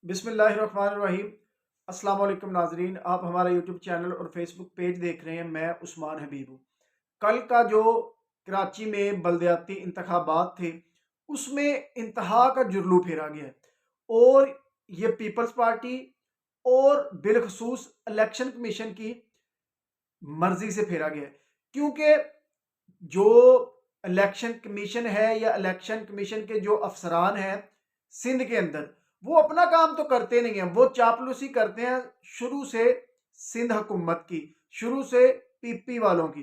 बिस्मिल्लाहिर्रहमानिर्रहीम। अस्सलाम वालेकुम नाजरीन, आप हमारा यूट्यूब चैनल और फेसबुक पेज देख रहे हैं। मैं उस्मान हबीब हूँ। कल का जो कराची में बलदियाती इंतखाबात थे उसमें इंतहा का जुर्लू फेरा गया है और ये पीपल्स पार्टी और बिलखसूस इलेक्शन कमीशन की मर्जी से फेरा गया है, क्योंकि जो इलेक्शन कमीशन है या इलेक्शन कमीशन के जो अफसरान हैं सिंध के अंदर, वो अपना काम तो करते नहीं हैं, वो चापलूसी करते हैं शुरू से सिंध हुकूमत की, शुरू से पीपी वालों की।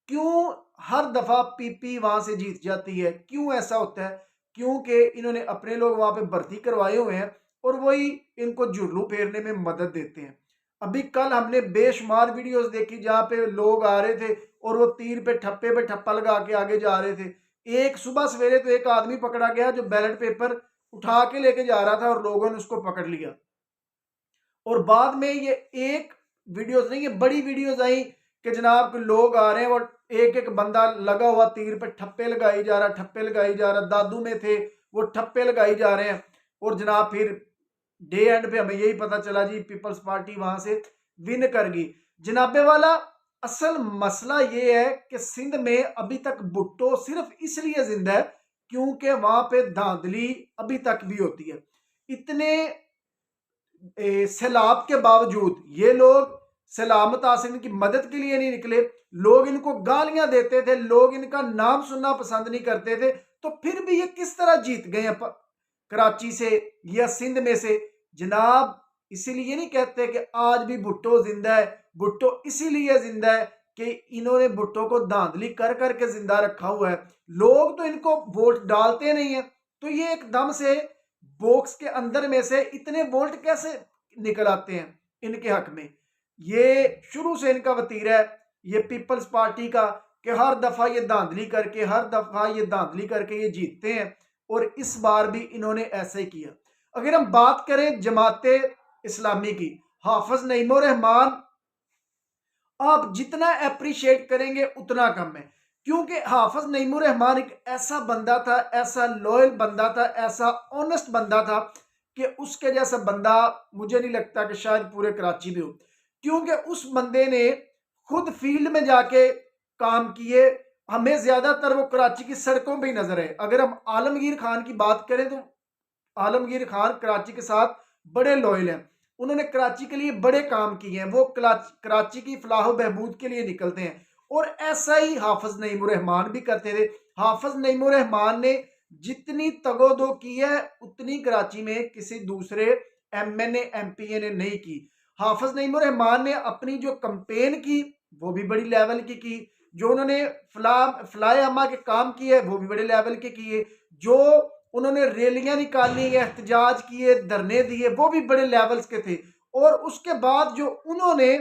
क्यों हर दफा पीपी वहां से जीत जाती है? क्यों ऐसा होता है? क्योंकि इन्होंने अपने लोग वहां पे भर्ती करवाए हुए हैं और वही इनको जुर्लू फेरने में मदद देते हैं। अभी कल हमने बेशुमार वीडियोस देखी जहां पे लोग आ रहे थे और वो तीर पे ठप्पा लगा के आगे जा रहे थे। एक सुबह सवेरे तो एक आदमी पकड़ा गया जो बैलेट पेपर उठा के लेके जा रहा था और लोगों ने उसको पकड़ लिया। और बाद में ये एक वीडियोस नहीं, ये बड़ी वीडियोस आई कि जनाब के लोग आ रहे हैं और एक एक बंदा लगा हुआ तीर पे ठप्पे लगाई जा रहा, ठप्पे लगाई जा रहा, दादू में थे वो ठप्पे लगाई जा रहे हैं। और जनाब फिर डे एंड पे हमें यही पता चला जी पीपल्स पार्टी वहां से विन कर गई। जनाबे वाला, असल मसला ये है कि सिंध में अभी तक भुट्टो सिर्फ इसलिए जिंदा है क्योंकि वहां पे धांधली अभी तक भी होती है। इतने सैलाब के बावजूद ये लोग सलामत आसिम की मदद के लिए नहीं निकले। लोग इनको गालियां देते थे, लोग इनका नाम सुनना पसंद नहीं करते थे, तो फिर भी ये किस तरह जीत गए कराची से या सिंध में से? जनाब, इसीलिए नहीं कहते कि आज भी भुट्टो जिंदा है। भुट्टो इसीलिए जिंदा है कि इन्होंने भुट्टो को धांधली कर करके जिंदा रखा हुआ है। लोग तो इनको वोट डालते नहीं है, तो ये एकदम से बॉक्स के अंदर में से इतने वोल्ट कैसे निकल आते हैं इनके हक में? ये शुरू से इनका वतीरा है ये पीपल्स पार्टी का कि हर दफा ये धांधली करके ये जीतते हैं और इस बार भी इन्होंने ऐसे ही किया। अगर हम बात करें जमाते इस्लामी की, हाफिज नईमुर रहमान, आप जितना अप्रिशिएट करेंगे उतना कम है, क्योंकि हाफिज नईमुर रहमान एक ऐसा बंदा था, ऐसा लॉयल बंदा था, ऐसा ऑनेस्ट बंदा था कि उसके जैसा बंदा मुझे नहीं लगता कि शायद पूरे कराची में हो। क्योंकि उस बंदे ने खुद फील्ड में जाके काम किए। हमें ज्यादातर वो कराची की सड़कों पे ही नजर है। अगर हम आलमगीर खान की बात करें तो आलमगीर खान कराची के साथ बड़े लॉयल हैं, उन्होंने कराची के लिए बड़े काम किए हैं, वो कराची की फलाह बहबूद के लिए निकलते हैं। और ऐसा ही हाफिज नईमुर रहमान भी करते थे। हाफिज नईमुर रहमान ने जितनी तगोदो की है उतनी कराची में किसी दूसरे एमएनए एमपीए ने नहीं की। हाफिज नईमुर रहमान ने अपनी जो कंपेन की वो भी बड़ी लेवल की। जो उन्होंने फ्लाई अमा के काम किए वो भी बड़े लेवल के किए। जो उन्होंने रैलियां निकाली, एहतजाज किए, धरने दिए, वो भी बड़े लेवल्स के थे। और उसके बाद जो उन्होंने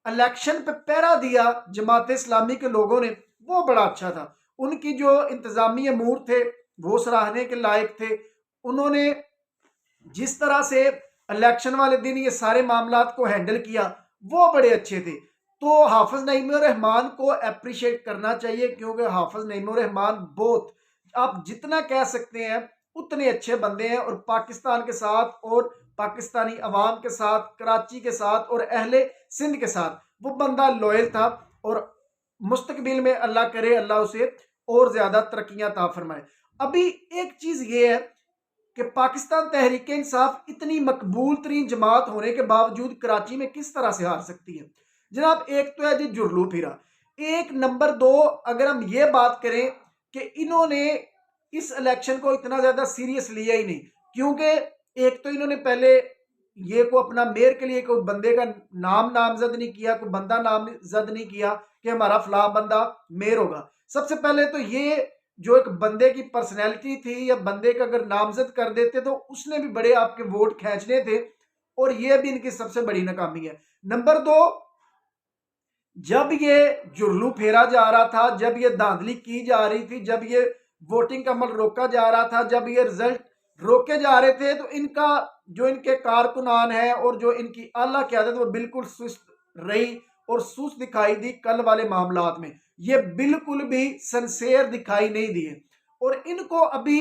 इलेक्शन पे पहरा दिया जमात इस्लामी के लोगों ने, वो बड़ा अच्छा था। उनकी जो इंतजामी अमूर थे वो सराहने के लायक थे। उन्होंने जिस तरह से इलेक्शन वाले दिन ये सारे मामला को हैंडल किया वो बड़े अच्छे थे। तो हाफिज नईमुर रहमान को अप्रिशिएट करना चाहिए, क्योंकि हाफिज नईमुर रहमान बहुत, आप जितना कह सकते हैं उतने अच्छे बंदे हैं। और पाकिस्तान के साथ और पाकिस्तानी अवाम के साथ, कराची के साथ और अहले सिंध के साथ वो बंदा लॉयल था। और मुस्तकबिल में अल्लाह करे अल्लाह उसे और ज्यादा तरक्कियां ता फरमाए। अभी एक चीज ये है कि पाकिस्तान तहरीक इंसाफ इतनी मकबूल तरीन जमात होने के बावजूद कराची में किस तरह से हार सकती है? जनाब, एक तो है जी जुर्लू फिरा। एक नंबर दो, अगर हम ये बात करें कि इन्होंने इस इलेक्शन को इतना ज्यादा सीरियस लिया ही नहीं, क्योंकि एक तो इन्होंने पहले ये को अपना मेयर के लिए कोई बंदे का नाम नामजद नहीं किया, कोई बंदा नामजद नहीं किया कि हमारा फला बंदा मेयर होगा। सबसे पहले तो ये जो एक बंदे की पर्सनैलिटी थी या बंदे का अगर नामजद कर देते तो उसने भी बड़े आपके वोट खींचने थे, और ये भी इनकी सबसे बड़ी नाकामी है। नंबर दो, जब ये जुर्लू फेरा जा रहा था, जब ये धांधली की जा रही थी, जब ये वोटिंग का अमल रोका जा रहा था, जब ये रिजल्ट रोके जा रहे थे, तो इनका जो इनके कारकुनान है और जो इनकी आला क़यादत वो बिल्कुल सुस्त रही और सुस्त दिखाई दी। कल वाले मामलात में ये बिल्कुल भी सिंसियर दिखाई नहीं दिए। और इनको अभी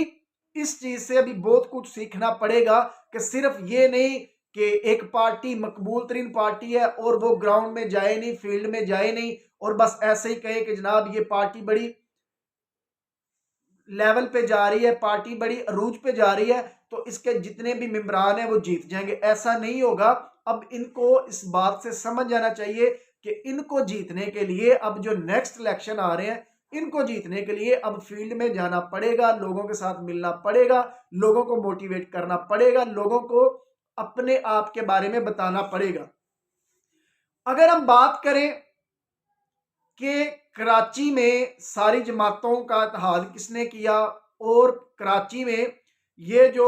इस चीज से अभी बहुत कुछ सीखना पड़ेगा कि सिर्फ ये नहीं कि एक पार्टी मकबूल तरीन पार्टी है और वो ग्राउंड में जाए नहीं, फील्ड में जाए नहीं और बस ऐसे ही कहे कि जनाब ये पार्टी बड़ी लेवल पे जा रही है, पार्टी बड़ी अरूज पे जा रही है, तो इसके जितने भी मेंबरान हैं वो जीत जाएंगे। ऐसा नहीं होगा। अब इनको इस बात से समझ जाना चाहिए कि इनको जीतने के लिए अब जो नेक्स्ट इलेक्शन आ रहे हैं, इनको जीतने के लिए अब फील्ड में जाना पड़ेगा, लोगों के साथ मिलना पड़ेगा, लोगों को मोटिवेट करना पड़ेगा, लोगों को अपने आप के बारे में बताना पड़ेगा। अगर हम बात करें कि कराची में सारी जमातों का इत्तेहाद किसने किया और कराची में ये जो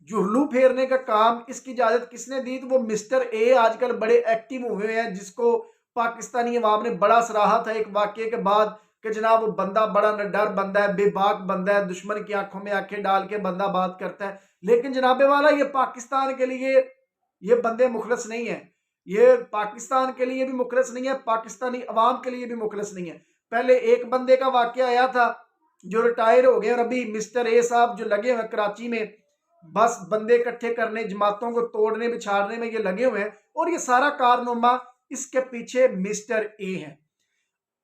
जुहलू फेरने का काम इसकी इजाजत किसने दी, तो वो मिस्टर ए आजकल बड़े एक्टिव हुए हैं, जिसको पाकिस्तानी अवाम ने बड़ा सराहा था एक वाकये के बाद कि जनाब वो बंदा बड़ा निडर बंदा है, बेबाक बंदा है, दुश्मन की आंखों में आंखें डाल के बंदा बात करता है। लेकिन जनाबे वाला ये पाकिस्तान के लिए ये बंदे मुखलस नहीं है, ये पाकिस्तान के लिए भी मुखलस नहीं है, पाकिस्तानी अवाम के लिए भी मुखलस नहीं है। पहले एक बंदे का वाकया आया था जो रिटायर हो गए और अभी मिस्टर ए साहब जो लगे हुए कराची में बस बंदे इकट्ठे करने, जमातों को तोड़ने बिछाड़ने में ये लगे हुए हैं और ये सारा कारनामा इसके पीछे मिस्टर ए है।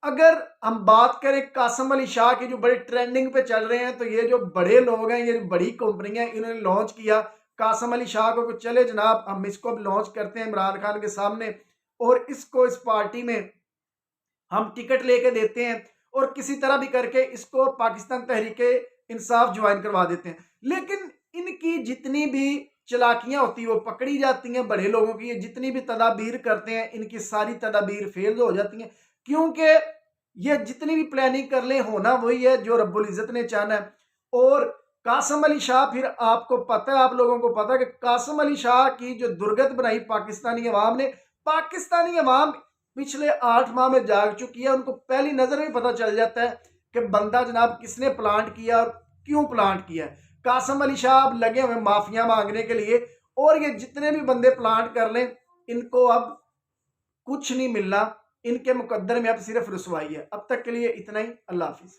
अगर हम बात करें कासिम अली शाह की जो बड़े ट्रेंडिंग पे चल रहे हैं, तो ये जो बड़े लोग हैं, ये बड़ी कंपनियां इन्होंने लॉन्च किया कासिम अली शाह को, चले जनाब हम इसको अब लॉन्च करते हैं इमरान खान के सामने और इसको इस पार्टी में हम टिकट लेके देते हैं और किसी तरह भी करके इसको पाकिस्तान तहरीके इंसाफ ज्वाइन करवा देते हैं। लेकिन इनकी जितनी भी चलाकियां होती है वो पकड़ी जाती हैं बड़े लोगों की, ये जितनी भी तदाबीर करते हैं इनकी सारी तदाबीर फेल हो जाती हैं, क्योंकि ये जितनी भी प्लानिंग कर ले होना वही है जो रब्बुल इज़्ज़त ने चाहना है। और कासिम अली शाह, फिर आपको पता है, आप लोगों को पता है कि कासिम अली शाह की जो दुर्गत बनाई पाकिस्तानी अवाम ने, पाकिस्तानी अवाम पिछले 8 माह में जाग चुकी है, उनको पहली नजर में पता चल जाता है कि बंदा जनाब किसने प्लांट किया और क्यों प्लांट किया। कासिम अली शाह अब लगे हुए माफिया मांगने के लिए और ये जितने भी बंदे प्लांट कर लें इनको अब कुछ नहीं मिलना, इनके मुकद्दर में अब सिर्फ रुसवाई है। अब तक के लिए इतना ही। अल्लाह हाफिज।